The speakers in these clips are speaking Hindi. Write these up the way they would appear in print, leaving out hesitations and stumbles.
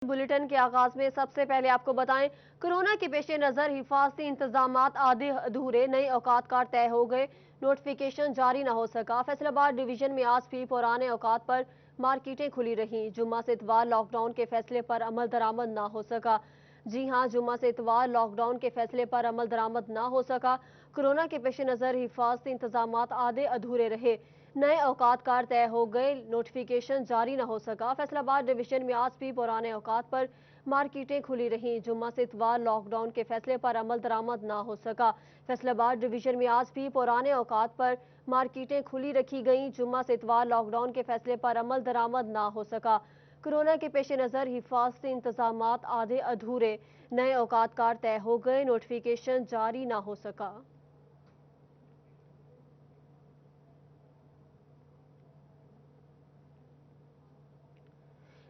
बुलेटिन के आगाज में सबसे पहले आपको बताएं, कोरोना के पेश नजर हिफाजती इंतजाम आधे अधूरे, नए औकात कार तय हो गए, नोटिफिकेशन जारी न हो सका। फैसलाबाद डिवीजन में आज भी पुराने औकात पर मार्केटें खुली रहीं। जुम्मा से इतवार लॉकडाउन के फैसले पर अमल दरामद न हो सका। जी हां, जुम्मा से इतवार लॉकडाउन के फैसले पर अमल दरामद न हो सका। कोरोना के पेश नजर हिफाजती इंतजाम आधे अधूरे रहे, नए औकात कार तय हो गए, नोटिफिकेशन जारी न हो सका। फैसलाबाद डिवीजन में आज भी पुराने औकात पर मार्केटें खुली रहीं। जुम्मा से इतवार लॉकडाउन के फैसले पर अमल दरामद न हो सका। फैसलाबाद डिवीजन में आज भी पुराने औकात पर मार्केटें खुली रखी गईं। जुम्मा से इतवार लॉकडाउन के फैसले पर अमल दरामद न हो सका। कोरोना के पेश नजर हिफाजती इंतजाम आधे अधूरे, नए औकात कार तय हो गए, नोटिफिकेशन जारी न हो सका।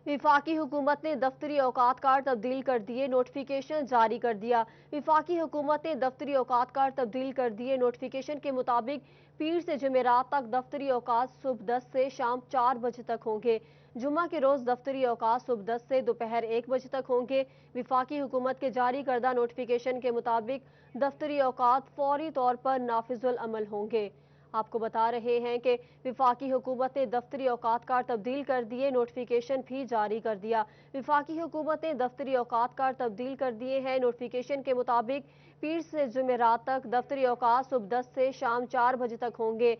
विफाकी हुकूमत ने दफ्तरी औकात कार तब्दील कर दिए, नोटिफिकेशन जारी कर दिया। विफाकी हुकूमत ने दफ्तरी औकात कार तब्दील कर दिए। नोटिफिकेशन के मुताबिक पीर से जुमेरात तक दफ्तरी औकात सुबह 10 से शाम 4 बजे तक होंगे। जुम्मा के रोज दफ्तरी औकात सुबह 10 से दोपहर 1 बजे तक होंगे। विफाकी हुकूमत के जारी करदा नोटिफिकेशन के मुताबिक दफ्तरी औकात फौरी तौर पर नाफिजुल अमल होंगे। आपको बता रहे हैं कि विफाकी हुकूमत ने दफ्तरी औकात कार तब्दील कर दिए, नोटिफिकेशन भी जारी कर दिया। विफाकी हुकूमत ने दफ्तरी औकात कार तब्दील कर दिए हैं। नोटिफिकेशन के मुताबिक पीर से जुमेरात तक दफ्तरी औकात सुबह 10 से शाम 4 बजे तक होंगे।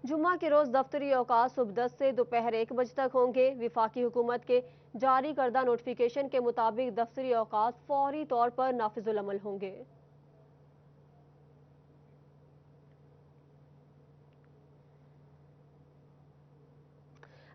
जुम्मा के रोज दफ्तरी औकात सुबह 10 से दोपहर 1 बजे तक होंगे। विफाकी हुकूमत के जारी करदा नोटिफिकेशन के मुताबिक दफ्तरी औकात फौरी तौर पर नाफिजुल अमल होंगे।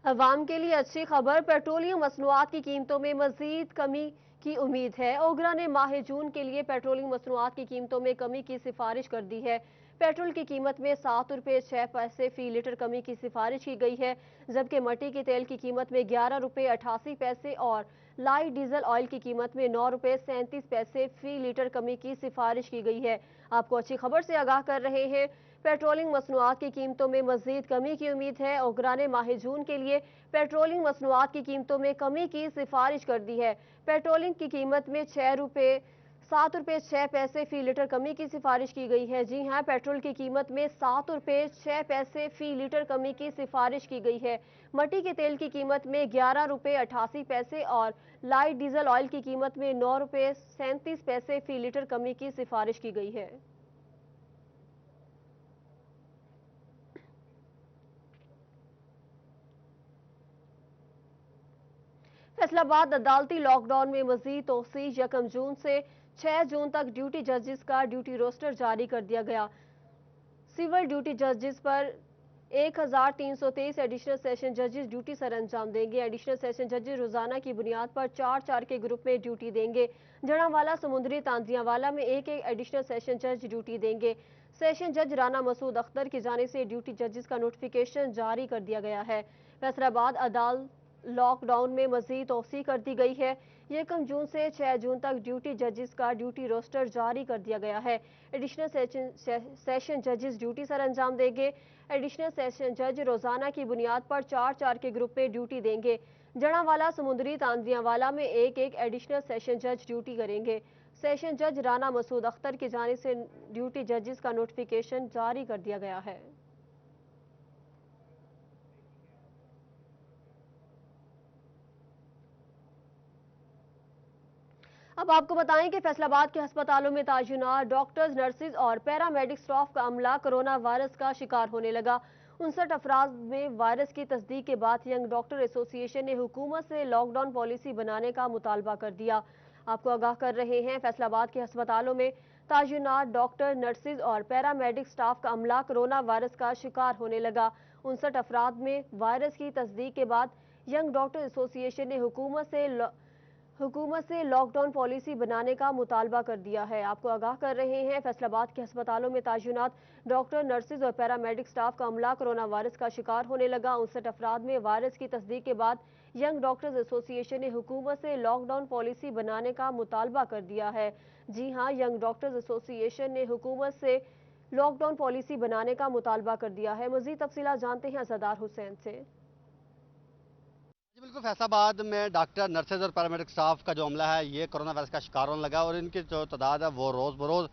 अवाम के लिए अच्छी खबर, पेट्रोलियम मसनूआत की कीमतों में मजीद कमी की उम्मीद है। ओगरा ने माह जून के लिए पेट्रोलियम मसनूआत की कीमतों में कमी की सिफारिश कर दी है। पेट्रोल की कीमत में 7 रुपये 6 पैसे फी लीटर कमी की सिफारिश की गई है, जबकि मट्टी के तेल की कीमत में 11 रुपये 88 पैसे और लाइट डीजल ऑयल की कीमत में 9 रुपये 37 पैसे फी लीटर कमी की सिफारिश की गई है। आपको अच्छी खबर से आगाह कर रहे हैं, पेट्रोलिंग मसनूआत की कीमतों में मजीद कमी की उम्मीद है। ओगरा ने माह जून के लिए पेट्रोलिंग मसनूआत की कीमतों में कमी की सिफारिश कर दी है। पेट्रोलिंग की कीमत में 7 रुपये 6 पैसे फी लीटर कमी की सिफारिश की गई है। जी हां, पेट्रोल की कीमत में 7 रुपये 6 पैसे फी लीटर कमी की सिफारिश की गई है। मट्टी के तेल की कीमत में 11 रुपये 88 पैसे और लाइट डीजल ऑयल की कीमत में 9 रुपये 37 पैसे फी लीटर कमी की सिफारिश की गई है। फैसलाबाद अदालती लॉकडाउन में मजीद तोसी, 1 जून से 6 जून तक ड्यूटी जजेस का ड्यूटी रोस्टर जारी कर दिया गया। सिविल ड्यूटी जजेस पर 1323 एडिशनल सेशन जजेस ड्यूटी सर अंजाम देंगे। एडिशनल सेशन जजेस रोजाना की बुनियाद पर 4-4 के ग्रुप में ड्यूटी देंगे। जड़ावाला, समुंदरी, तांजियावाला में एक एडिशनल सेशन जज ड्यूटी देंगे। सेशन जज राना मसूद अख्तर की जानिब से ड्यूटी जजेस का नोटिफिकेशन जारी कर दिया गया है। फैसलाबाद अदालत लॉकडाउन में मजीद तोसी कर दी गई है। 1 जून से 6 जून तक ड्यूटी जजेस का ड्यूटी रोस्टर जारी कर दिया गया है। एडिशनल सेशन जजेस ड्यूटी सर अंजाम देंगे। एडिशनल सेशन जज रोजाना की बुनियाद पर 4-4 के ग्रुप में ड्यूटी देंगे। जड़ावाला, समुंदरी, तांजियावाला में एक एडिशनल सेशन जज ड्यूटी करेंगे। सेशन जज राना मसूद अख्तर की जानिब से ड्यूटी जजेस का नोटिफिकेशन जारी कर दिया गया है। अब आपको बताएं कि फैसलाबाद के अस्पतालों में तैनात डॉक्टर्स, नर्सिस और पैरामेडिक स्टाफ का अमला कोरोना वायरस का शिकार होने लगा। 59 अफराद में वायरस की तस्दीक के बाद यंग डॉक्टर एसोसिएशन ने हुकूमत से लॉकडाउन पॉलिसी बनाने का मुतालबा कर दिया। आपको आगाह कर रहे हैं, फैसलाबाद के अस्पतालों में तैनात डॉक्टर, नर्सिस और पैरामेडिक स्टाफ का अमला कोरोना वायरस का शिकार होने लगा। 59 अफराद में वायरस की तस्दीक के बाद यंग डॉक्टर एसोसिएशन ने हुकूमत से लॉकडाउन पॉलिसी बनाने का मुतालबा कर दिया है। आपको आगाह कर रहे हैं, फैसलाबाद के अस्पतालों में तैनात डॉक्टर, नर्सिस और पैरामेडिक स्टाफ का अमला कोरोना वायरस का शिकार होने लगा। 59 अफराद में वायरस की तस्दीक के बाद यंग डॉक्टर्स एसोसिएशन ने हुकूमत से लॉकडाउन पॉलिसी बनाने का मुतालबा कर दिया है। जी हाँ, यंग डॉक्टर्स एसोसिएशन ने हुकूमत से लॉकडाउन पॉलिसी बनाने का मुतालबा कर दिया है। मजीद तफसीलात जानते हैं असदार हुसैन से। बिल्कुल फैसलाबाद में डॉक्टर, नर्सेज और पैरामेडिक स्टाफ का जो अमला है ये कोरोना वायरस का शिकार होने लगा और इनकी जो तादाद है वो रोज़ बरोज़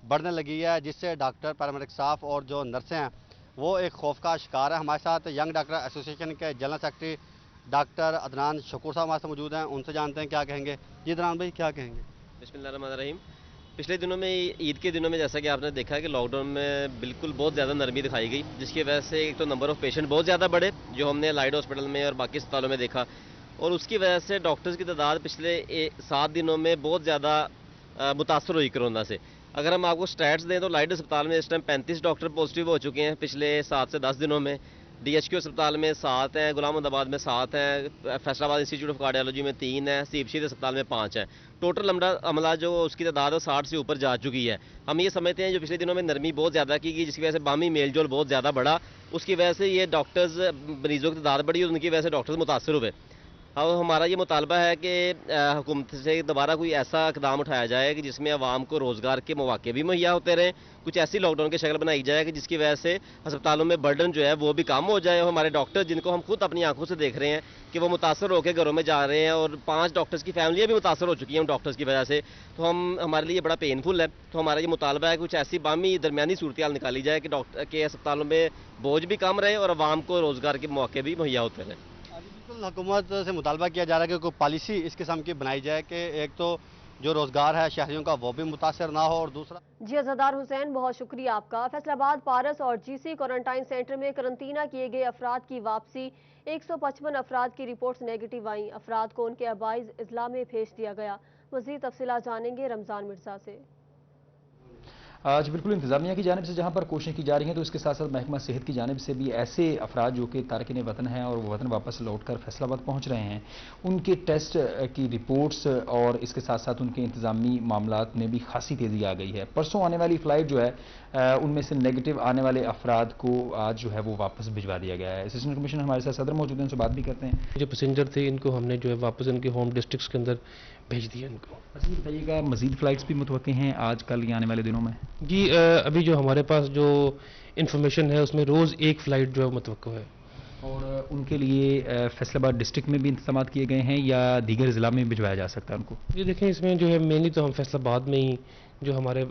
बढ़ने लगी है, जिससे डॉक्टर, पैरामेडिक स्टाफ और जो नर्सें हैं वो एक खौफ का शिकार है। हमारे साथ यंग डॉक्टर एसोसिएशन के general secretary doctor Adnan Shakoor sahab हमारे साथ मौजूद हैं, उनसे जानते हैं क्या कहेंगे। जी अदनान भाई, क्या कहेंगे? बिस्मिल्लाहिर्रहमानिर्रहीम। पिछले दिनों में, ईद के दिनों में, जैसा कि आपने देखा कि लॉकडाउन में बिल्कुल बहुत ज़्यादा नरमी दिखाई गई, जिसकी वजह से एक तो नंबर ऑफ़ पेशेंट बहुत ज़्यादा बढ़े, जो हमने लाइट हॉस्पिटल में और बाकी अस्पतालों में देखा, और उसकी वजह से डॉक्टर्स की तादाद पिछले 7 दिनों में बहुत ज़्यादा मुतासर हुई कोरोना से। अगर हम आपको स्टैट्स दें तो लाइट अस्पताल में इस टाइम 35 डॉक्टर पॉजिटिव हो चुके हैं पिछले 7 से 10 दिनों में। DHQ अस्पताल में 7 हैं, गुलामअहमदाबाद में 7 हैं, फैसलाबाद इंस्टीट्यूट ऑफ कार्डियोलॉजी में 3 हैं, सीबशीर अस्पताल में 5 हैं। टोटल अमला जो उसकी तादाद है 60 से ऊपर जा चुकी है। हम ये समझते हैं जो पिछले दिनों में नरमी बहुत ज़्यादा की गई, जिसकी वजह से बामी मेलजोल बहुत ज़्यादा बढ़ा, उसकी वजह से ये डॉक्टर्स, मरीजों की तादाद बढ़ी और उनकी वजह से डॉक्टर्स मुतासर हुए। अब हमारा ये मुतालबा है कि हुकूमत से दोबारा कोई ऐसा इकदाम उठाया जाए कि जिसमें आवाम को रोज़गार के मौके भी मुहैया होते रहें। कुछ ऐसी लॉकडाउन की शक्ल बनाई जाए कि जिसकी वजह से अस्पतालों में बर्डन जो है वो भी कम हो जाए, और हमारे डॉक्टर, जिनको हम खुद अपनी आंखों से देख रहे हैं कि वो मुतासर होकर घरों में जा रहे हैं, और 5 डॉक्टर्स की फैमिलियाँ भी मुतासर हो चुकी हैं उन डॉक्टर्स की वजह से, तो हमारे लिए बड़ा पेनफुल है। तो हमारा ये मुतालबा है कि कुछ ऐसी बामी दरमियानी सूरत हाल निकाली जाए कि डॉक्टर के अस्पतालों में बोझ भी कम रहे और आवाम को रोज़गार के मौके भी मुहैया होते रहें। बिल्कुल हुकूमत से मुतालबा किया जा रहा है कि कोई पॉलिसी इस किस्म की बनाई जाए कि एक तो जो रोज़गार है शहरियों का वो भी मुतासर ना हो, और दूसरा। जी अज़ादार हुसैन, बहुत शुक्रिया आपका। फैसलाबाद, पारस और GC क्वारंटाइन सेंटर में करंतना किए गए अफराद की वापसी, 155 अफराद की रिपोर्ट्स नेगेटिव आई। अफराद को उनके आबाइज इजला में भेज दिया गया। मज़ीद तफसीलात जानेंगे रमज़ान मिर्जा से। आज बिल्कुल इंतजामिया की जानिब से जहां पर कोशिशें की जा रही हैं, तो इसके साथ साथ महकमा सेहत की जानिब से भी ऐसे अफराद जो कि तारकिन वतन हैं और वो वतन वापस लौटकर फैसलाबाद पहुंच रहे हैं, उनके टेस्ट की रिपोर्ट्स और इसके साथ साथ उनके इंतजामी मामलात में भी खासी तेज़ी आ गई है। परसों आने वाली फ़्लाइट जो है उनमें से नेगेटिव आने वाले अफराद को आज जो है वो वापस भिजवा दिया गया है। असिस्टेंट कमिश्नर हमारे साथ सदर मौजूद हैं, उनसे बात भी करते हैं। जो पैसेंजर थे इनको हमने जो है वापस इनके होम डिस्ट्रिक्ट्स के अंदर भेज दिया इनको। अच्छा, बताइएगा मज़ीद फ़्लाइट्स भी मुतवक्के हैं आज कल या आने वाले दिनों में? जी अभी जो हमारे पास जो इन्फॉर्मेशन है उसमें रोज़ एक फ़्लाइट जो है मुतवक्को है। और उनके लिए फैसलाबाद डिस्ट्रिक्ट में भी इंतजाम किए गए हैं या दीगर ज़िला में भिजवाया जा सकता है उनको? ये देखें, इसमें जो है मेनली तो हम फैसलाबाद में ही जो हमारे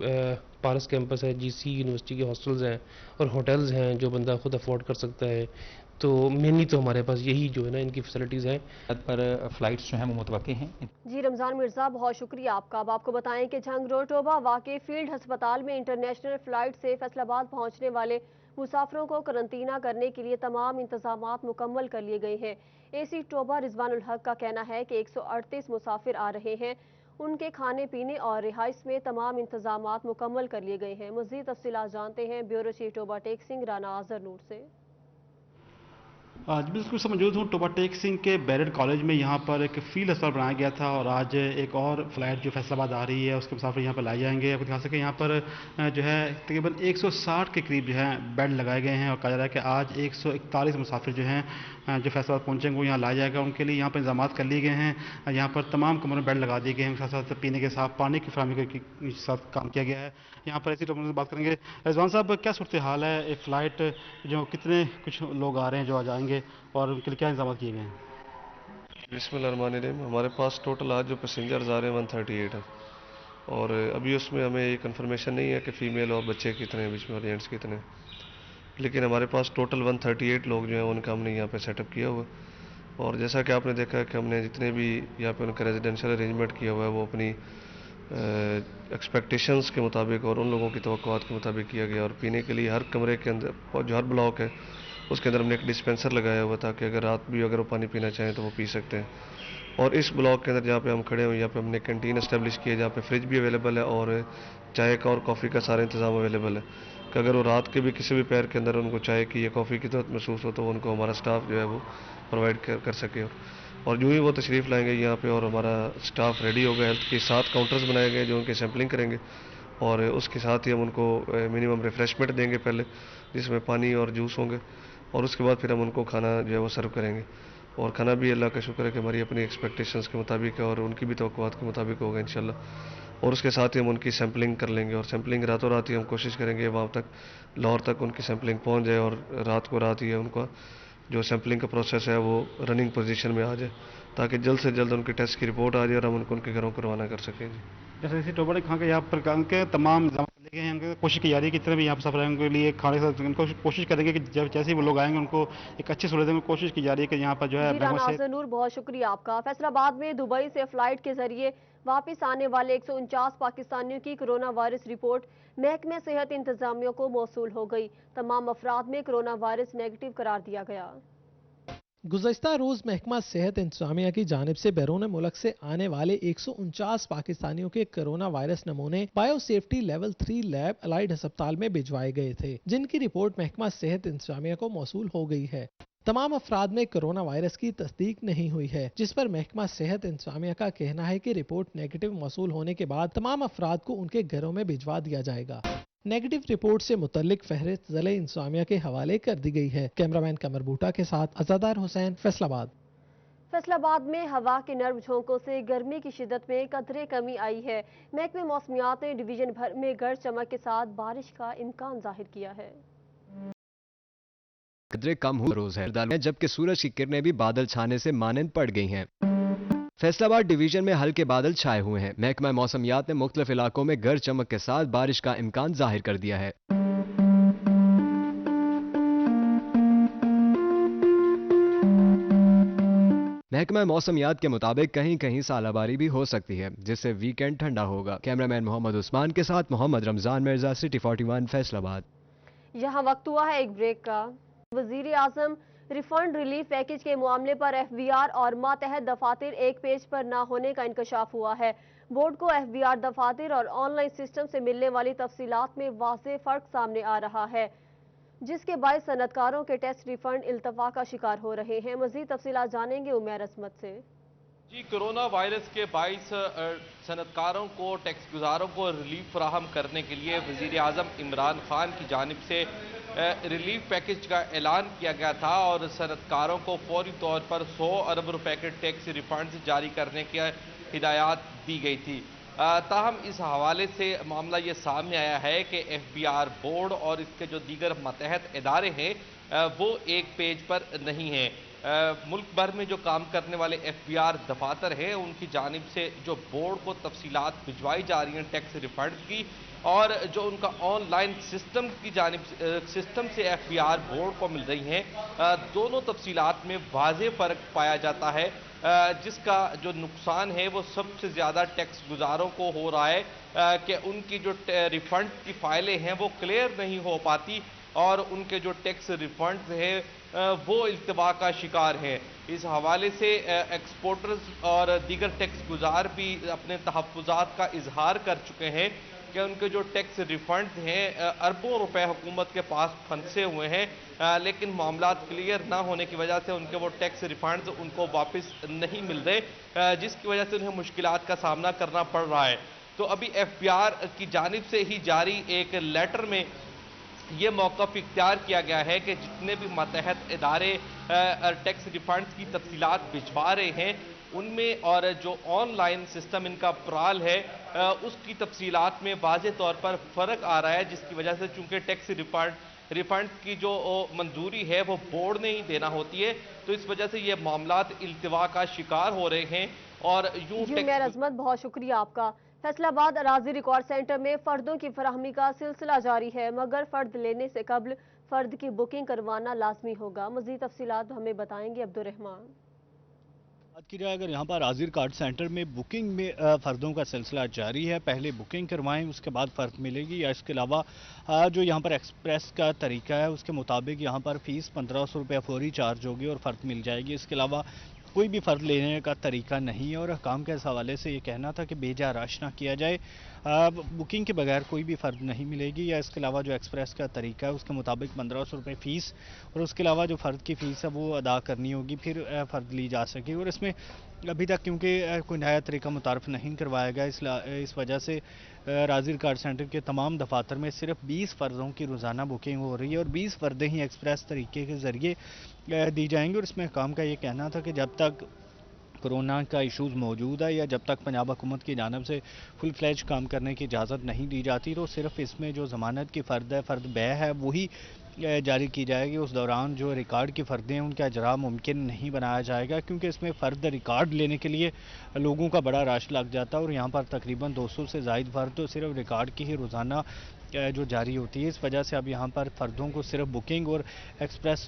पारस कैंपस है, GC यूनिवर्सिटी के हॉस्टल्स हैं और होटल्स हैं जो बंदा खुद अफोर्ड कर सकता है, तो मेनली तो हमारे पास यही जो है ना इनकी फैसिलिटीज़ हैं। पर फ्लाइट्स जो हैं वो मुतवक्के हैं। जी रमज़ान मिर्ज़ा, बहुत शुक्रिया आपका। अब आपको बताएं कि झंगरोटोबा वाक़े फील्ड अस्पताल में इंटरनेशनल फ़्लाइट से फैसलाबाद पहुंचने वाले मुसाफिरों को करंतना करने के लिए तमाम इंतजामात मुकम्मल कर लिए गए हैं। AC टोबा रिजवानुल हक का कहना है कि 138 मुसाफिर आ रहे हैं। उनके खाने पीने और रिहाइश में तमाम इंतजामात मुकम्मल कर लिए गए हैं। मज़ीद तफसीलात जानते हैं ब्यूरो चीफ टोबा टेक सिंह राना आजर नूर से। आज बिल्कुल से मौजूद हूँ टोबा टेक सिंह के बैरड कॉलेज में। यहाँ पर एक फील्ड अस्पताल बनाया गया था और आज एक और फ्लाइट जो फैसलाबाद आ रही है उसके मुसाफिर यहाँ पर लाए जाएंगे। आपको दिखा सकें यहाँ पर जो है तकरीबन 160 के करीब जो है बेड लगाए गए हैं और कहा जा रहा है कि आज 141 मुसाफिर जो हैं जो फैसलाबाद पहुँचेंगे वो यहाँ लाया जाएगा। उनके लिए यहाँ पर इंतजाम कर लिए गए हैं। यहाँ पर तमाम कमरों में बेड लगा दिए गए हैं, साथ साथ पीने के साथ पानी की फराहमी के साथ काम किया गया है। यहाँ पर ऐसी टॉपिक से बात करेंगे। रिजवान साहब, क्या सूरत हाल है? एक फ़्लाइट जो कितने कुछ लोग आ रहे हैं जो आ जाएंगे और उनके लिए क्या इंतजाम किए गए हैं? बिस्मिल्लाहिर्रहमानिर्रहीम। हमारे पास टोटल आज जो पैसेंजर्स आ रहे हैं 138 है, और अभी उसमें हमें ये कंफर्मेशन नहीं है कि फ़ीमेल और बच्चे कितने हैं बीच में और जेंट्स कितने, लेकिन हमारे पास टोटल 138 लोग जो हैं उनका हमने यहाँ पे सेटअप किया हुआ है। और जैसा कि आपने देखा है कि हमने जितने भी यहाँ पे उनका रेजिडेंशियल अरेंजमेंट किया हुआ है वो अपनी एक्सपेक्टेशंस के मुताबिक और उन लोगों की तवक्कुआत के मुताबिक किया गया। और पीने के लिए हर कमरे के अंदर, जो हर ब्लॉक है उसके अंदर हमने एक डिस्पेंसर लगाया हुआ ताकि अगर रात भी अगर वो पानी पीना चाहें तो वो पी सकते हैं। और इस ब्लॉक के अंदर जहाँ पे हम खड़े हुए यहाँ पे हमने कैंटीन इस्टेब्लिश की है जहाँ पे फ्रिज भी अवेलेबल है और चाय का और कॉफ़ी का सारा इंतज़ाम अवेलेबल है कि अगर वो रात के भी किसी भी पैर के अंदर उनको चाय की या कॉफ़ी की ज़रूरत महसूस हो तो उनको हमारा स्टाफ जो है वो प्रोवाइड कर सके। और यूँ ही वो तशरीफ़ लाएंगे यहाँ पे और हमारा स्टाफ रेडी होगा। हेल्थ के 7 काउंटर्स बनाए गए जो उनके सैम्पलिंग करेंगे और उसके साथ ही हम उनको मिनिमम रिफ़्रेशमेंट देंगे पहले, जिसमें पानी और जूस होंगे, और उसके बाद फिर हम उनको खाना जो है वो सर्व करेंगे। और खाना भी अल्लाह का शुक्र है कि हमारी अपनी एक्सपेक्टेशंस के मुताबिक है और उनकी भी तवक्कुआत के मुताबिक होगा इंशाल्लाह। और उसके साथ ही हम उनकी सैम्पलिंग कर लेंगे और सैम्पलिंग रातों रात ही हम कोशिश करेंगे वहाँ तक लाहौर तक उनकी सैम्पलिंग पहुँच जाए और रात को रात ही उनका जो सैम्पलिंग का प्रोसेस है वो रनिंग पोजीशन में आ जाए, ताकि जल्द से जल्द उनके टेस्ट की रिपोर्ट आ जाए और हम उनको उनके घरों को रवाना कर सकें जी। जैसे इसी टोबा खां के यहाँ पर के तमाम इंतजाम लेके हैं, उनकी कोशिश की जा रही है कि जितने भी यहाँ पर सफर हैं उनके लिए खाने से उनको कोशिश करेंगे कि जब जैसे ही वो लोग आएंगे उनको एक अच्छी सहूलत देने की कोशिश की जा रही है कि यहाँ पर जो है नाज़िर नूर, बहुत शुक्रिया आपका। फैसलाबाद में दुबई से फ्लाइट के जरिए वापस आने वाले 149 पाकिस्तानियों की कोरोना वायरस रिपोर्ट महकमे सेहत इंतजामिया को मौसूल हो गई। तमाम अफराद में कोरोना वायरस नेगेटिव करार दिया गया। गुज़श्ता रोज महकमा सेहत इंतजामिया की जानिब से बैरून मुल्क से आने वाले 149 पाकिस्तानियों के कोरोना वायरस नमूने bio safety level 3 lab allied अस्पताल में भिजवाए गए थे, जिनकी रिपोर्ट महकमा सेहत इंतजामिया को मौसूल हो गई है। तमाम अफराद में कोरोना वायरस की तस्दीक नहीं हुई है, जिस पर महकमा सेहत इंतजामिया का कहना है कि रिपोर्ट नेगेटिव मौसूल होने के बाद तमाम अफराद को उनके घरों में भिजवा दिया जाएगा। नेगेटिव रिपोर्ट से मुतल्लिक फहरिस्त ज़िले इंतजामिया के हवाले कर दी गई है। कैमरामैन कमर बूटा के साथ अज़ादार हुसैन, फैसलाबाद। फैसलाबाद में हवा के नर्म झोंकों से गर्मी की शिद्दत में कदरे कमी आई है। महकमे मौसमियात ने डिवीजन भर में गरज चमक के साथ बारिश का इम्कान जाहिर किया है। कदरे कम हुए रोज है, जबकि सूरज की किरणें भी बादल छाने से मानंद पड़ गई हैं। फैसलाबाद डिवीजन में हल्के बादल छाए हुए हैं। महकमा मौसमियात ने मुख्तलिफ इलाकों में गरज चमक के साथ बारिश का इम्कान जाहिर कर दिया है। महकमा मौसमियात के मुताबिक कहीं कहीं सालाबारी भी हो सकती है, जिससे वीकेंड ठंडा होगा। कैमरामैन मोहम्मद उस्मान के साथ मोहम्मद रमजान मिर्जा, सिटी 41 फैसलाबाद। यहाँ वक्त हुआ है एक ब्रेक का। वजीर आजम रिफंड रिलीफ पैकेज के मामले पर FBR और मातहत दफातर एक पेज पर न होने का इंकशाफ हुआ है। बोर्ड को FBR दफातर और ऑनलाइन सिस्टम से मिलने वाली तफसीलात में वाज़ेह फर्क सामने आ रहा है, जिसके बायस सनतकारों के टेस्ट रिफंड इल्तफा का शिकार हो रहे हैं। मजीद तफसीलात जानेंगे उमैर असमत से। जी, कोरोना वायरस के बायस सनतकारों को, टैक्स गुजारों को रिलीफ फराहम करने के लिए वज़ीर आज़म इमरान खान की जानिब से रिलीफ पैकेज का ऐलान किया गया था और सनतकारों को फौरी तौर पर 100 अरब रुपए के टैक्स रिफंड जारी करने की हिदायत दी गई थी। ताहम इस हवाले से मामला ये सामने आया है कि FBR बोर्ड और इसके जो दीगर मतहत इदारे हैं वो एक पेज पर नहीं हैं। मुल्क भर में जो काम करने वाले FBR दफातर हैं उनकी जानिब से जो बोर्ड को तफसीलात भिजवाई जा रही हैं टैक्स रिफंड की, और जो उनका ऑनलाइन सिस्टम की जानिब सिस्टम से FBR बोर्ड को मिल रही हैं, दोनों तफसीलात में वाज़ेह फ़र्क पाया जाता है, जिसका जो नुकसान है वो सबसे ज़्यादा टैक्स गुजारों को हो रहा है कि उनकी जो रिफंड की फाइलें हैं वो क्लियर नहीं हो पाती और उनके जो टैक्स रिफंड है वो इल्तवा का शिकार है। इस हवाले से एक्सपोर्टर्स और दीगर टैक्स गुजार भी अपने तहफ़्फ़ुज़ात का इजहार कर चुके हैं कि उनके जो टैक्स रिफंड हैं अरबों रुपए हुकूमत के पास फंसे हुए हैं, लेकिन मामला क्लियर ना होने की वजह से उनके वो टैक्स रिफंड उनको वापस नहीं मिल रहे, जिसकी वजह से उन्हें मुश्किलात का सामना करना पड़ रहा है। तो अभी FBR की जानिब से ही जारी एक लेटर में ये मौक़िफ़ इख्तियार किया गया है कि जितने भी मतहत इदारे टैक्स रिफंड की तफसीलात भिजवा रहे हैं उनमें और जो ऑनलाइन सिस्टम इनका प्राल है उसकी तफसीलात में वाज़ेह तौर पर फ़र्क आ रहा है, जिसकी वजह से चूँकि टैक्स रिफंड की जो मंजूरी है वो बोर्ड ने ही देना होती है, तो इस वजह से ये मामलात इल्तिवा का शिकार हो रहे हैं। और यूँ अजमत, बहुत शुक्रिया आपका। फैसलाबाद अराजी रिकॉर्ड सेंटर में फ़र्दों की फराहमी का सिलसिला जारी है, मगर फ़र्द लेने से कबल फ़र्द की बुकिंग करवाना लाजमी होगा। मज़ीद तफसीलात हमें बताएंगे अब्दुर्रहमान। बात की जाए अगर यहाँ पर आज़िर रिकॉर्ड सेंटर में बुकिंग में फ़र्दों का सिलसिला जारी है। पहले बुकिंग करवाएं, उसके बाद फ़र्द मिलेगी, या इसके अलावा जो यहाँ पर एक्सप्रेस का तरीका है उसके मुताबिक यहाँ पर फ़ीस 1500 रुपये फौरी चार्ज होगी और फ़र्द मिल जाएगी। इसके अलावा कोई भी फ़र्द लेने का तरीका नहीं है और हकाम के इस हवाले से ये कहना था कि बेजा रश ना किया जाए, बुकिंग के बगैर कोई भी फ़र्द नहीं मिलेगी, या इसके अलावा जो एक्सप्रेस का तरीका है उसके मुताबिक 1500 रुपये फ़ीस और उसके अलावा जो फ़र्द की फ़ीस है वो अदा करनी होगी, फिर फ़र्द ली जा सकेगी। और इसमें अभी तक क्योंकि कोई नया तरीका मुतारफ़ नहीं करवाया गया, इस वजह से राज़ी रिकॉर्ड सेंटर के तमाम दफातर में सिर्फ 20 फ़र्दों की रोज़ाना बुकिंग हो रही है और 20 फ़र्दें ही एक्सप्रेस तरीके के ज़रिए दी जाएंगी। और इसमें काम का ये कहना था कि जब तक कोरोना का इशूज़ मौजूद है या जब तक पंजाब हुकूमत की जानिब से फुल फ्लैज काम करने की इजाज़त नहीं दी जाती, तो सिर्फ इसमें जो ज़मानत की फ़र्द है, फ़र्द बै है, वही जारी की जाएगी उस दौरान जो रिकॉर्ड की फ़र्दें हैं उनका इजरा मुमकिन नहीं बनाया जाएगा, क्योंकि इसमें फ़र्द रिकॉर्ड लेने के लिए लोगों का बड़ा रश लग जाता है और यहाँ पर तकरीबन 200 से ज़ायद फ़र्द तो सिर्फ रिकॉर्ड की ही रोज़ाना जो जारी होती है। इस वजह से अब यहाँ पर फ़र्दों को सिर्फ बुकिंग और एक्सप्रेस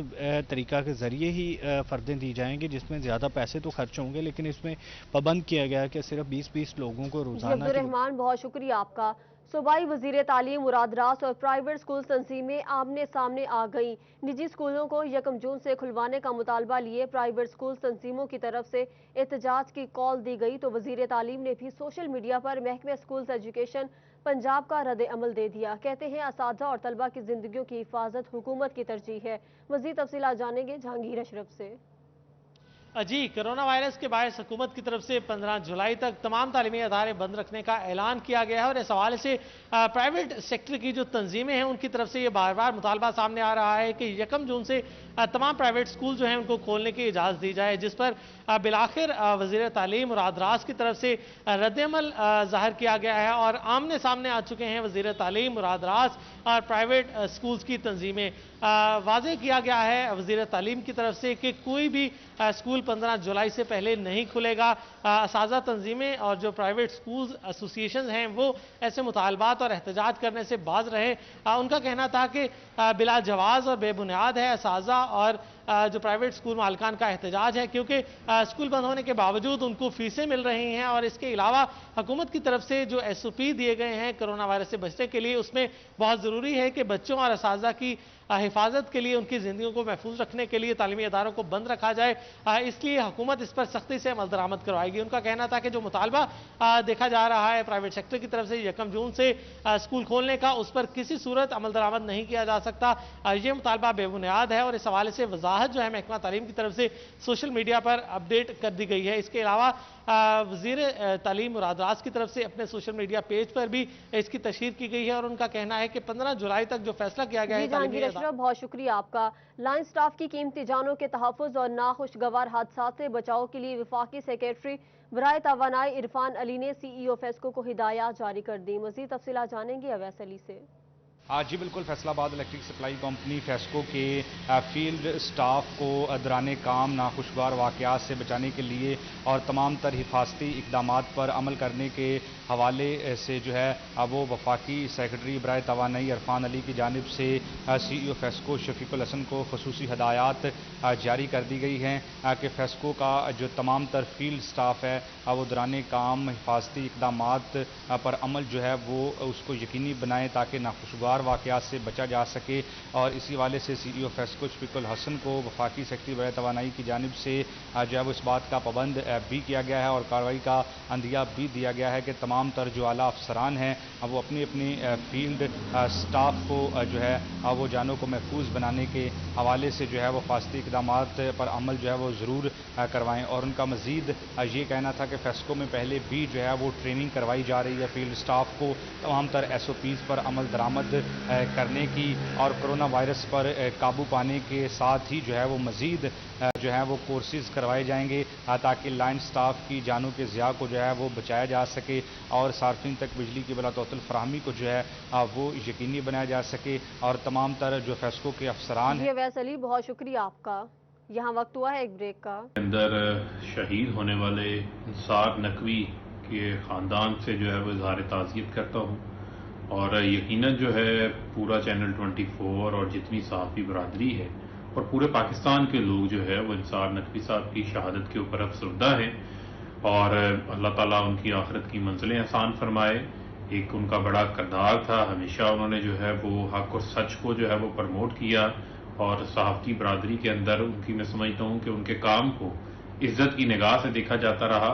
तरीक़ा के ज़रिए ही फ़र्दें दी जाएंगी, जिसमें ज़्यादा पैसे तो खर्च होंगे, लेकिन इसमें पाबंद किया गया है कि सिर्फ 20-20 लोगों को रोज़ाना। अब्दुर्रहमान, बहुत शुक्रिया आपका। सूबाई वज़ीर तालीम मुराद रास और प्राइवेट स्कूल तंजीमें आमने सामने आ गईं। निजी स्कूलों को 1 जून से खुलवाने का मुतालबा लिए प्राइवेट स्कूल तंजीमों की तरफ से एहतजाज की कॉल दी गई तो वज़ीर तालीम ने भी सोशल मीडिया पर महकमे स्कूल्स एजुकेशन पंजाब का रद्द अमल दे दिया। कहते हैं असातिज़ा और तलबा की जिंदगियों की हिफाजत हुकूमत की तरजीह है। मज़ीद तफसीलात जानेंगे जहांगीर अशरफ से। जी, कोरोना वायरस के बायस हुकूमत की तरफ से 15 जुलाई तक तमाम तालीमी अदारे बंद रखने का ऐलान किया गया है और इस हवाले से प्राइवेट सेक्टर की जो तंजीमें हैं उनकी तरफ से ये बार बार मुतालबा सामने आ रहा है कि 1 जून से तमाम प्राइवेट स्कूल जो हैं उनको खोलने की इजाज़त दी जाए, जिस पर बिलाखिर वज़ीर तालीम मुराद रास की तरफ से रद्दअमल ज़ाहिर किया गया है और आमने सामने आ चुके हैं वज़ीर तालीम मुराद रास और प्राइवेट स्कूल्स की तंजीमें। वाज़ेह किया गया है वज़ीर तालीम की तरफ से कि कोई भी स्कूल 15 जुलाई से पहले नहीं खुलेगा। असातिज़ा तंजीमें और जो प्राइवेट स्कूल एसोसिएशन हैं वो ऐसे मुतालबात और एहतजाज करने से बाज रहे। उनका कहना था कि बिला जवाज़ और बेबुनियाद है असातिज़ा और जो प्राइवेट स्कूल मालिकान का एहतजाज है, क्योंकि स्कूल बंद होने के बावजूद उनको फीसें मिल रही हैं और इसके अलावा हुकूमत की तरफ से जो SOP दिए गए हैं कोरोना वायरस से बचने के लिए, उसमें बहुत ज़रूरी है कि बच्चों और असातिज़ा की हिफाजत के लिए, उनकी ज़िंदगियों को महफूज रखने के लिए तालीमी इदारों को बंद रखा जाए। इसलिए हुकूमत इस पर सख्ती से अमल दरामद करवाएगी। उनका कहना था कि जो मुतालबा देखा जा रहा है प्राइवेट सेक्टर की तरफ से 1 जून से स्कूल खोलने का, उस पर किसी सूरत अमल दरामद नहीं किया जा सकता। ये मुतालबा बेबुनियाद है और इस हवाले से वजाहत जो है महकमा तालीम की तरफ से सोशल मीडिया पर अपडेट कर दी गई है। इसके अलावा वज़ीर तालीम मुराद रास की तरफ से अपने सोशल मीडिया पेज पर भी इसकी तशहीर की गई है और उनका कहना है कि 15 जुलाई तक जो फैसला किया गया है। जहांगीर अशरफ, बहुत शुक्रिया आपका। लाइन स्टाफ की कीमती जानों के तहफ़्फ़ुज़ और नाखुशगवार हादसा से बचाव के लिए वफाकी सेक्रेटरी बराए तवानाई इरफान अली ने CEO फेस्को को हिदायत जारी कर दी। मज़ीद तफसीलात जानेंगे अवैस अली से। जी बिल्कुल, Faisalabad electric supply company FESCO के फील्ड स्टाफ को दौरान काम नाखुशगवार वाक़यात से बचाने के लिए और तमाम तर हिफाजती इक़दाम पर अमल करने के हवाले से जो है वो वफाकी सेक्रेटरी बराए तवानाई इरफान अली की जानिब से CEO फेस्को शफीकुल हसन को खसूसी हदायत जारी कर दी गई हैं कि फेस्को का जो तमाम तर फील्ड स्टाफ है वो दौरान काम हिफाजती इक़दाम पर अमल जो है वो उसको यकीनी बनाएँ ताकि नाखुशगवार वाक़यात से बचा जा सके। और इसी वाले से CEO फेस्को शफीकुल हसन को वफाकी सेक्रेटरी बराए तवानाई की जानिब से जो है वो इस बात का पाबंद भी किया गया है और कार्रवाई का अंदिया भी दिया गया है कि तमाम तर जो आला अफसरान हैं वो अपनी अपनी फील्ड स्टाफ को जो है वो जानों को महफूज बनाने के हवाले से जो है वो हिफाजती इक़दाम पर अमल जो है वो ज़रूर करवाएँ। और उनका मज़ीद ये कहना था कि फेस्को में पहले भी जो है वो ट्रेनिंग करवाई जा रही है फील्ड स्टाफ को तमाम तर SOPs पर अमल दरामद करने की और कोरोना वायरस पर काबू पाने के साथ ही जो है वो मज़ीद जो है वो कोर्सेज़ करवाए जाएंगे ताकि लाइन स्टाफ की जानों के ज़िया को जो है वो बचाया जा सके और सार्फिन तक बिजली की बिलातौतल फराहमी को जो है वो यकीनी बनाया जा सके। और तमाम तरह जो फेस्को के अफसरान हैं। अवैस अली, बहुत शुक्रिया आपका। यहाँ वक्त हुआ है एक ब्रेक का। अंदर शहीद होने वाले इंसार नकवी के ख़ानदान से जो है वो इज़हार ताज़ियत करता हूँ और यकीनन जो है पूरा चैनल 24 और जितनी सहाफ़ी बरादरी है और पूरे पाकिस्तान के लोग जो है वो इंसार नकवी साहब की शहादत के ऊपर अफसरदा है और अल्लाह ताला उनकी आखिरत की मंजिलें आसान फरमाए। एक उनका बड़ा किरदार था, हमेशा उन्होंने जो है वो हक और सच को जो है वो प्रमोट किया और सहाफ़ी बरादरी के अंदर उनकी मैं समझता हूँ कि उनके काम को इज़्ज़त की निगाह से देखा जाता रहा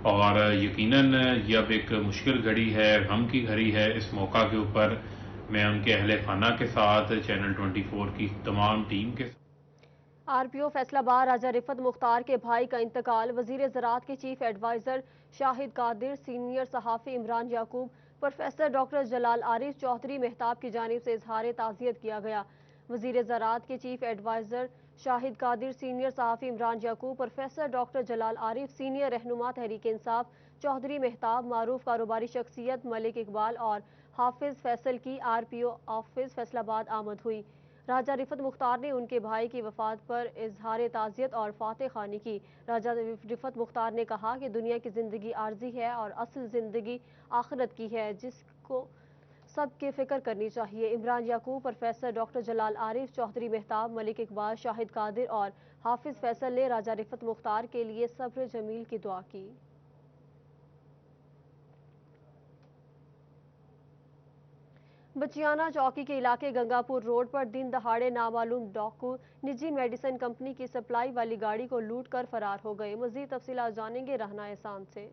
और यकीनन ये अब एक मुश्किल घड़ी है, गम की घड़ी है। इस मौका के ऊपर मैं उनके अहले खाना के साथ चैनल 24 की तमाम टीम के RPO फैसलाबाद राजा रिफत मुख्तार के भाई का इंतकाल। वजीर ज़राअत के chief adviser Shahid Qadir, senior सहाफ़ी इमरान याकूब, प्रोफेसर डॉक्टर जलाल आरिफ चौधरी मेहताब की जानिब से इजहार ताज़ियत किया गया। वजीर ज़राअत के chief adviser Shahid Qadir, senior सहाफ़ी Imran Yaqub, professor doctor Jalal Arif, senior रहनुमा तहरीक इंसाफ चौधरी मेहताब, मारूफ कारोबारी शख्सियत मलिक इकबाल और हाफिज़ फैसल की RPO ऑफिस फैसलाबाद आमद हुई। राजा रिफत मुख्तार ने उनके भाई की वफात पर इजहार ताज़ियत और फातह खानी की। राजा रिफत मुख्तार ने कहा कि दुनिया की ज़िंदगी आर्जी है और असल ज़िंदगी आखिरत की है, जिसको सबके फिक्र करनी चाहिए। इमरान याकूब, प्रोफेसर डॉक्टर जलाल आरिफ, चौधरी मेहताब, मलिक इकबाल, शाहिद कादिर और हाफिज फैसल ने राजा रिफत मुख्तार के लिए सब्र जमील की दुआ की। बचियाना चौकी के इलाके गंगापुर रोड पर दिन दहाड़े नामालूम डाकू निजी मेडिसिन कंपनी की सप्लाई वाली गाड़ी को लूट कर फरार हो गए। मजीद तफसीलात जानेंगे रहना एहसान से।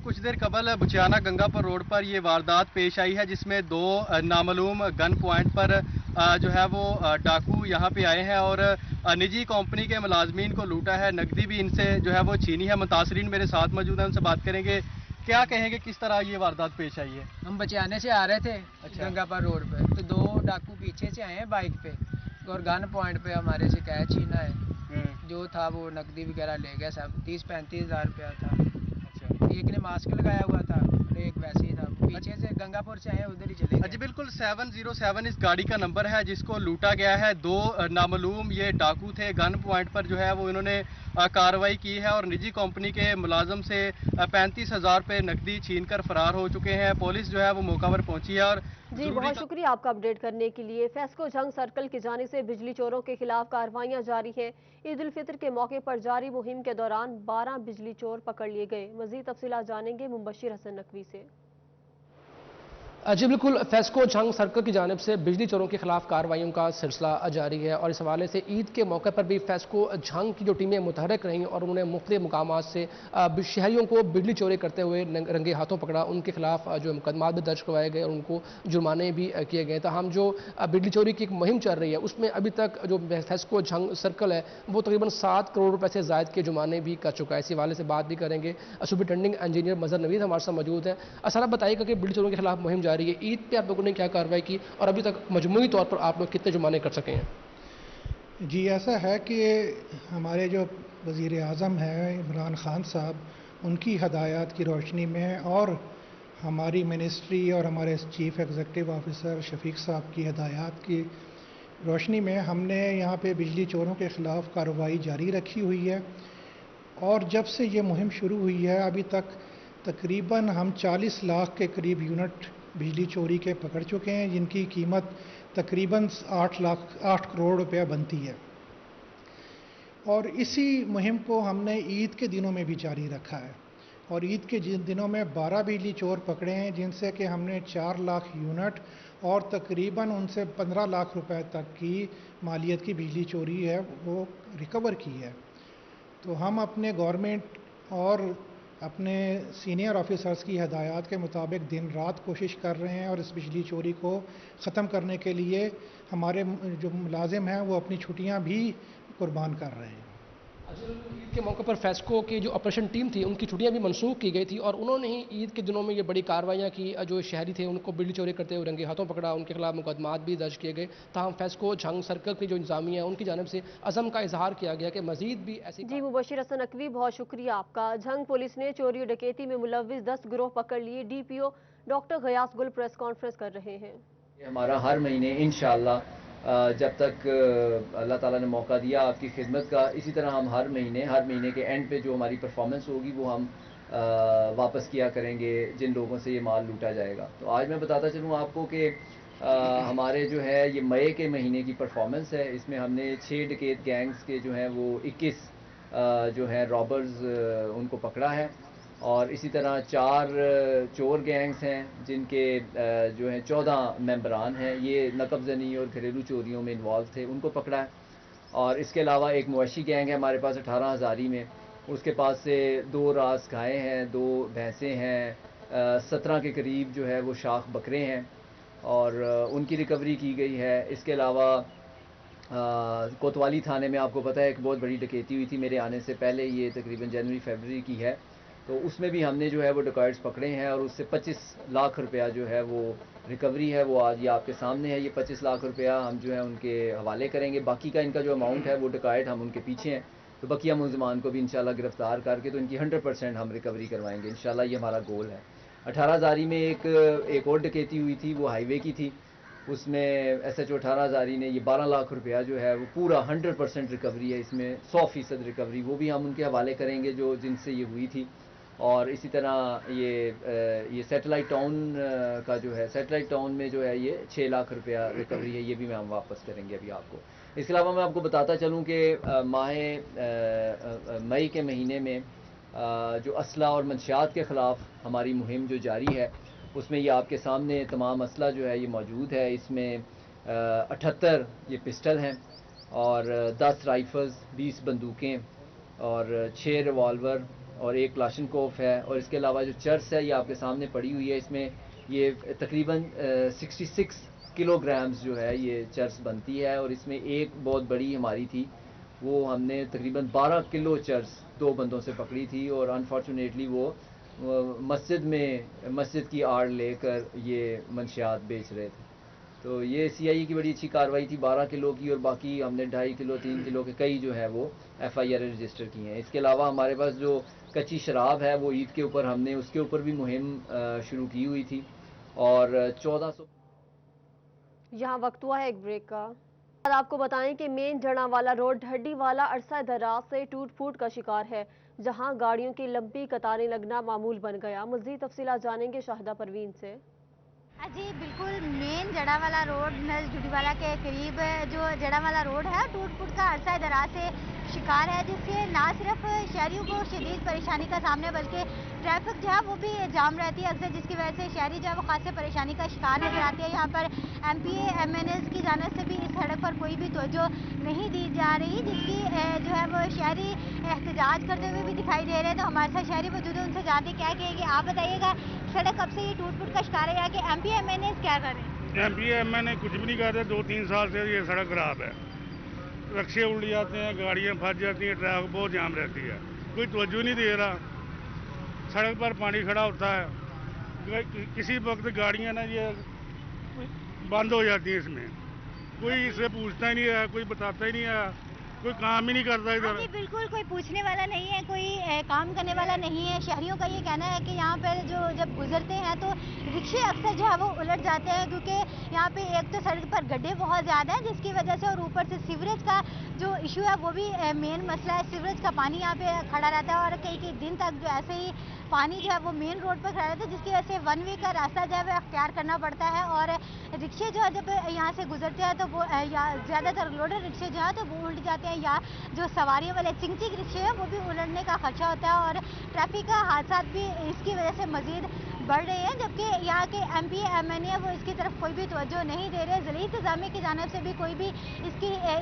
कुछ देर कबल बुचियाना गंगापुर रोड पर ये वारदात पेश आई है, जिसमें दो नामालूम गन पॉइंट पर जो है वो डाकू यहाँ पे आए हैं और निजी कंपनी के मुलाजमीन को लूटा है, नकदी भी इनसे जो है वो छीनी है। मुतासरीन मेरे साथ मौजूद हैं, उनसे बात करेंगे। क्या कहेंगे, किस तरह ये वारदात पेश आई है? हम बचियाने से आ रहे थे गंगापुर रोड पे, तो दो डाकू पीछे से आए हैं बाइक पे और गन पॉइंट पे हमारे से कैश छीना है। जो था वो नकदी वगैरह ले गया, सब 30-35 हज़ार रुपया था। एक ने मास्क लगाया हुआ था और एक वैसे ही था, पीछे से गंगापुर से आए उधर ही चले गए। जी बिल्कुल, 707 इस गाड़ी का नंबर है जिसको लूटा गया है। दो नामालूम ये डाकू थे, गन पॉइंट पर जो है वो इन्होंने कार्रवाई की है और निजी कंपनी के मुलाजम से 35,000 रुपये नकदी छीन कर फरार हो चुके हैं। पुलिस जो है वो मौका पर पहुंची है। और जी बहुत शुक्रिया आपका अपडेट करने के लिए। फेस्को जंग सर्कल की जानिब से बिजली चोरों के खिलाफ कार्रवाइयां जारी हैं। ईद उल फितर के मौके पर जारी मुहिम के दौरान 12 बिजली चोर पकड़ लिए गए। मजीद तफसीलात जानेंगे मुबशिर हसन नकवी से। जी बिल्कुल, फेस्को जंग सर्कल की जानिब से बिजली चोरों के खिलाफ कार्रवाइयों का सिलसिला जारी है और इस हवाले से ईद के मौके पर भी फेस्को जंग की जो टीमें मुतहरक रहीं और उन्होंने मुख्तलिफ मुकामात से शहरियों को बिजली चोरी करते हुए रंगे हाथों पकड़ा। उनके खिलाफ जो मुकदमा भी दर्ज करवाए गए और उनको जुर्माने भी किए गए। तो हम जो बिजली चोरी की एक मुहिम चल रही है उसमें अभी तक जो फेस्को जंग सर्कल है वो तकरीबन 7 करोड़ रुपए से ज़ायद के जुर्माने भी कर चुका है। इस हवाले से बात भी करेंगे। सुपरिटेंडिंग इंजीनियर मजहर नवीद हमारे साथ मौजूद है। सर, आप बताइएगा कि बिजली चोरों के खिलाफ मुहिम जारी है, ईद पे आप लोगों ने क्या कार्रवाई की और अभी तक मजमूई तौर पर आप लोग कितने जुर्माने कर सके हैं? जी ऐसा है कि हमारे जो वज़ीर आज़म हैं इमरान खान साहब, उनकी हदायत की रोशनी में और हमारी मिनिस्ट्री और हमारे चीफ एग्जीक्यूटिव ऑफिसर शफीक साहब की हदायत की रोशनी में हमने यहाँ पे बिजली चोरों के ख़िलाफ़ कार्रवाई जारी रखी हुई है। और जब से ये मुहिम शुरू हुई है अभी तक तकरीबन हम 40 लाख के करीब यूनिट बिजली चोरी के पकड़ चुके हैं, जिनकी कीमत तकरीबन 8 करोड़ रुपया बनती है। और इसी मुहिम को हमने ईद के दिनों में भी जारी रखा है और ईद के दिनों में 12 बिजली चोर पकड़े हैं, जिनसे कि हमने 4 लाख यूनिट और तकरीबन उनसे 15 लाख रुपए तक की मालियत की बिजली चोरी है वो रिकवर की है। तो हम अपने गवर्नमेंट और अपने सीनियर ऑफिसर्स की हदायत के मुताबिक दिन रात कोशिश कर रहे हैं और इस बिजली चोरी को ख़त्म करने के लिए हमारे जो मुलाजिम हैं वो अपनी छुट्टियां भी कुर्बान कर रहे हैं। ईद के मौके पर फेस्को की जो ऑपरेशन टीम थी उनकी छुट्टियां भी मनसूख की गई थी और उन्होंने ही ईद के दिनों में ये बड़ी कार्रवाइयां की। जो शहरी थे उनको बिजली चोरी करते हुए रंगे हाथों पकड़ा, उनके खिलाफ मुकदमात भी दर्ज किए गए। ताहम फेस्को जंग सर्कल की जो इंतजामिया है उनकी जानिब से अज़म का इजहार किया गया कि मजीद भी ऐसी। जी मुबशिर हसन नकवी, बहुत शुक्रिया आपका। झंग पुलिस ने चोरी डकैती में मुलव्विस 10 गिरोह पकड़ लिए। DPO डॉक्टर गयास गुल प्रेस कॉन्फ्रेंस कर रहे हैं। हमारा हर महीने इंशाअल्लाह जब तक अल्लाह ताला ने मौका दिया आपकी खिदमत का, इसी तरह हम हर महीने के एंड पे जो हमारी परफॉर्मेंस होगी वो हम वापस किया करेंगे जिन लोगों से ये माल लूटा जाएगा। तो आज मैं बताता चलूँ आपको कि हमारे जो है ये मई के महीने की परफॉर्मेंस है। इसमें हमने 6 डकैत गैंग्स के जो हैं वो 21 जो हैं रॉबर्स उनको पकड़ा है और इसी तरह 4 चोर गैंग्स हैं जिनके जो हैं 14 मेंबरान हैं। ये नकबजनी और घरेलू चोरियों में इन्वॉल्व थे, उनको पकड़ा है। और इसके अलावा एक मुआशी गैंग है हमारे पास 18 हज़ारी में, उसके पास से 2 रास गायें हैं, 2 भैंसें हैं, 17 के करीब जो है वो शाख बकरे हैं और उनकी रिकवरी की गई है। इसके अलावा कोतवाली थाने में आपको पता है एक बहुत बड़ी डकैती हुई थी मेरे आने से पहले, ये तकरीबन जनवरी-फरवरी की है। तो उसमें भी हमने जो है वो डकैट्स पकड़े हैं और उससे 25 लाख रुपया जो है वो रिकवरी है। वो आज ये आपके सामने है। ये 25 लाख रुपया हम जो है उनके हवाले करेंगे। बाकी का इनका जो अमाउंट है वो डकैट हम उनके पीछे हैं, तो बकिया मुलजमान को भी इंशाल्लाह गिरफ्तार करके तो इनकी 100% हम रिकवरी करवाएंगे इंशाल्लाह, ये हमारा गोल है। 18 हज़ारी में एक और डकैती हुई थी, वो हाईवे की थी। उसमें SHO 18 हज़ारी ने ये 12 लाख रुपया जो है वो पूरा 100% रिकवरी है, इसमें 100% रिकवरी वो भी हम उनके हवाले करेंगे जो जिनसे ये हुई थी। और इसी तरह ये सैटेलाइट टाउन का जो है, सैटेलाइट टाउन में जो है ये 6 लाख रुपया रिकवरी है, ये भी हम वापस करेंगे अभी आपको। इसके अलावा मैं आपको बताता चलूँ कि माह मई के महीने में जो असला और मंशियात के ख़िलाफ़ हमारी मुहिम जो जारी है, उसमें ये आपके सामने तमाम असला जो है ये मौजूद है। इसमें 78 ये पिस्टल हैं और 10 राइफ़ल्स, 20 बंदूकें और 6 रिवॉल्वर और 1 क्लाशनकोफ है। और इसके अलावा जो चर्स है ये आपके सामने पड़ी हुई है, इसमें ये तकरीबन 66 किलोग्राम्स जो है ये चर्स बनती है। और इसमें एक बहुत बड़ी हमारी थी, वो हमने तकरीबन 12 किलो चर्स 2 बंदों से पकड़ी थी और अनफॉर्चुनेटली वो मस्जिद की आड़ लेकर ये मंशियात बेच रहे थे। तो ये CIA की बड़ी अच्छी कार्रवाई थी 12 किलो की, और बाकी हमने 2.5 किलो 3 किलो के कई जो है वो FIR रजिस्टर की हैं। इसके अलावा हमारे पास जो कच्ची शराब है वो ईद के ऊपर हमने उसके ऊपर भी मुहिम शुरू की हुई थी और 1400। यहाँ वक्त हुआ है एक ब्रेक का। आपको बताएं कि मेन जड़ावाला रोड ढड्डीवाला अरसा दराज से टूट फूट का शिकार है, जहां गाड़ियों की लंबी कतारें लगना मामूल बन गया। मज़ीद तफसीलात जानेंगे शाहिदा परवीन से। जी बिल्कुल, मेन जड़ावाला रोड नल जुड़ीवाला के करीब जो जड़ावाला रोड है टूट फूट का अरसा दराज से शिकार है, जिससे ना सिर्फ शहरियों को शदीद परेशानी का सामना बल्कि ट्रैफिक जो है वो भी जाम रहती है अक्सर, जिसकी वजह से शहरी जो है वो खासे परेशानी का शिकार नजर आते हैं। यहाँ पर MPA MNS की जानिब से भी इस सड़क पर कोई भी तवज्जो नहीं दी जा रही, जिसकी जो है वो शहरी एहतजाज करते हुए भी दिखाई दे रहे हैं। तो हमारे साथ शहरी मौजूद है, उनसे जानते क्या कहेंगे। आप बताइएगा, सड़क कब से ये टूट फूट का शिकार है, यहाँ के MPA MNS क्या कर रहे हैं? MPA MNS कुछ भी नहीं कर रहे, 2-3 साल से ये सड़क खराब है, रक्शे उल्ट जाते हैं, गाड़ियाँ फंस जाती हैं, ट्रैफिक बहुत जाम रहती है, कोई तवज्जो नहीं दे रहा। सड़क पर पानी खड़ा होता है, किसी वक्त गाड़ियाँ ना ये बंद हो जाती हैं, इसमें कोई इससे पूछता ही नहीं है, कोई बताता ही नहीं है, कोई काम ही नहीं करता इधर। जी बिल्कुल, कोई पूछने वाला नहीं है, कोई काम करने वाला नहीं है। शहरियों का ये कहना है कि यहाँ पर जो जब गुजरते हैं तो रिक्शे अक्सर जो है वो उलट जाते हैं, क्योंकि यहाँ पे एक तो सड़क पर गड्ढे बहुत ज़्यादा हैं, जिसकी वजह से, और ऊपर से सीवरेज का जो इशू है वो भी मेन मसला है। सीवरेज का पानी यहाँ पे खड़ा रहता है और कई दिन तक जो ऐसे ही पानी जो है वो मेन रोड पर खड़ा रहता है, जिसकी वजह से 1 वे का रास्ता जो है वो अख्तियार करना पड़ता है। और रिक्शे जो है जब यहाँ से गुजरते हैं तो वो ज़्यादातर लोडर रिक्शे जो है तो वो उल्ट जाते हैं, या जो सवारियों वाले चिंग रिक्शे हैं वो भी उलटने का खर्चा होता है और ट्रैफिक का हादसा भी इसकी वजह से मज़ीद बढ़ रहे हैं। जबकि यहाँ के MPA MNA वो इसकी तरफ कोई भी तवज्जो नहीं दे रहे। ज़िला इंतज़ामिया की जानिब से भी कोई भी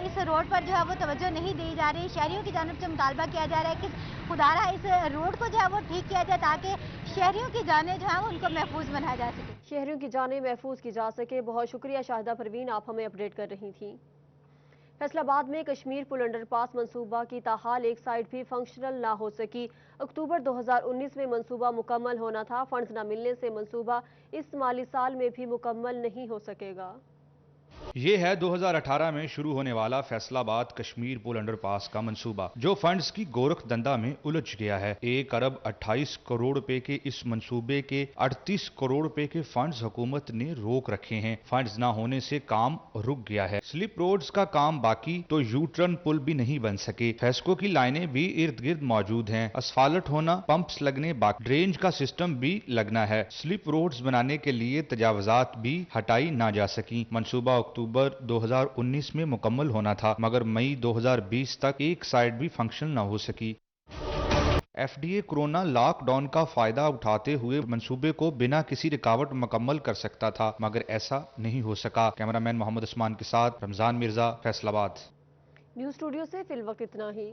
इस रोड पर जो है वो तवज्जो नहीं दी जा रही। शहरियों की जानिब से मुतालबा किया जा रहा है कि खुदारा इस रोड को जो है वो ठीक किया जाए, ताकि शहरियों की जानें जो है उनको महफूज बनाया जा सके। शहरियों की जानें महफूज की जा सके। बहुत शुक्रिया शाहिदा परवीन, आप हमें अपडेट कर रही थी। फैसलाबाद में कश्मीर पुल अंडरपास मंसूबा की ताहाल एक साइड भी फंक्शनल ना हो सकी। अक्टूबर 2019 में मंसूबा मुकम्मल होना था। फंड्स न मिलने से मंसूबा इस माली साल में भी मुकम्मल नहीं हो सकेगा। ये है 2018 में शुरू होने वाला फैसलाबाद कश्मीर पुल अंडरपास का मंसूबा, जो फंड्स की गोरख धंधा में उलझ गया है। 1 अरब 28 करोड़ रुपए के इस मंसूबे के 38 करोड़ रुपए के फंड्स हुकूमत ने रोक रखे हैं। फंड्स ना होने से काम रुक गया है। स्लिप रोड्स का काम बाकी तो यूटर्न पुल भी नहीं बन सके। फेस्को की लाइनें भी इर्द गिर्द मौजूद हैं। असफाल्ट होना, पंप्स लगने बाकी, ड्रेनेज का सिस्टम भी लगना है। स्लिप रोड्स बनाने के लिए तजावजात भी हटाई ना जा सकी। मंसूबा अक्टूबर 2019 में मुकम्मल होना था, मगर मई 2020 तक एक साइड भी फंक्शन न हो सकी। FDA कोरोना लॉकडाउन का फायदा उठाते हुए मंसूबे को बिना किसी रुकावट मुकम्मल कर सकता था, मगर ऐसा नहीं हो सका। कैमरामैन मोहम्मद उस्मान के साथ रमजान मिर्जा, फैसलाबाद। न्यूज़ स्टूडियो से फिल वक्त इतना ही।